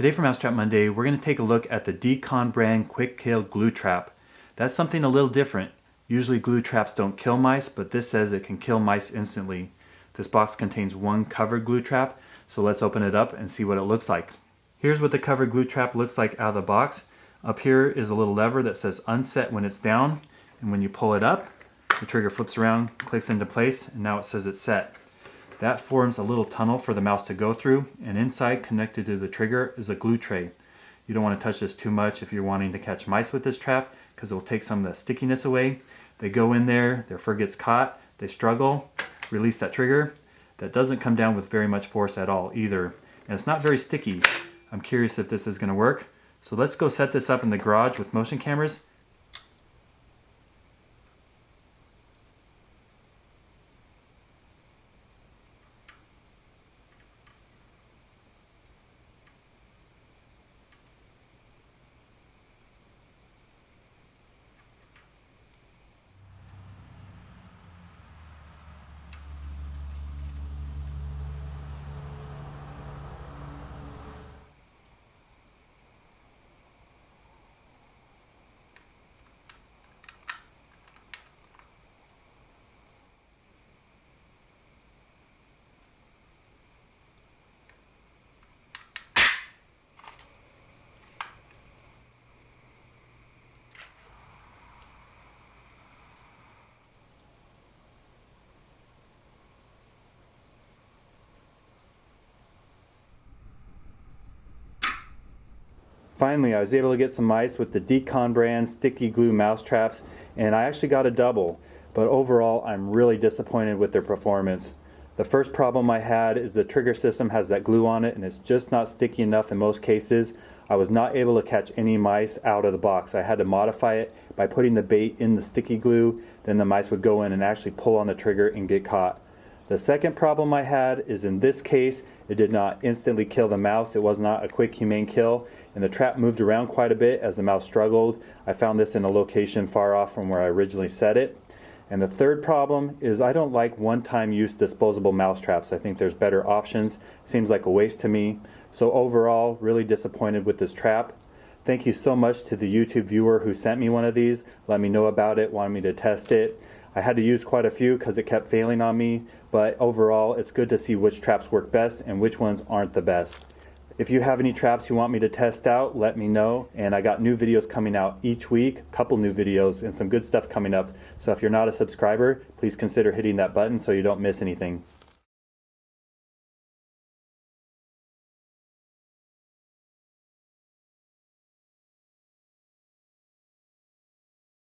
Today for Mousetrap Monday, we're going to take a look at the Decon brand Quick Kill Glue Trap. That's something a little different. Usually glue traps don't kill mice, but this says it can kill mice instantly. This box contains one covered glue trap, so let's open it up and see what it looks like. Here's what the covered glue trap looks like out of the box. Up here is a little lever that says unset when it's down, and when you pull it up, the trigger flips around, clicks into place, and now it says it's set. That forms a little tunnel for the mouse to go through, and inside, connected to the trigger, is a glue tray. You don't want to touch this too much if you're wanting to catch mice with this trap, because it will take some of the stickiness away. They go in there, their fur gets caught, they struggle, release that trigger. That doesn't come down with very much force at all either, and it's not very sticky. I'm curious if this is going to work. So let's go set this up in the garage with motion cameras. Finally, I was able to get some mice with the Decon brand sticky glue mouse traps, and I actually got a double, but overall I'm really disappointed with their performance. The first problem I had is the trigger system has that glue on it and it's just not sticky enough in most cases. I was not able to catch any mice out of the box. I had to modify it by putting the bait in the sticky glue, then the mice would go in and actually pull on the trigger and get caught. The second problem I had is in this case, it did not instantly kill the mouse. It was not a quick, humane kill, and the trap moved around quite a bit as the mouse struggled. I found this in a location far off from where I originally set it. And the third problem is I don't like one-time use disposable mouse traps. I think there's better options. Seems like a waste to me. So overall, really disappointed with this trap. Thank you so much to the YouTube viewer who sent me one of these, let me know about it, wanted me to test it. I had to use quite a few because it kept failing on me, but overall it's good to see which traps work best and which ones aren't the best. If you have any traps you want me to test out, let me know, and I got new videos coming out each week, a couple new videos and some good stuff coming up, so if you're not a subscriber, please consider hitting that button so you don't miss anything.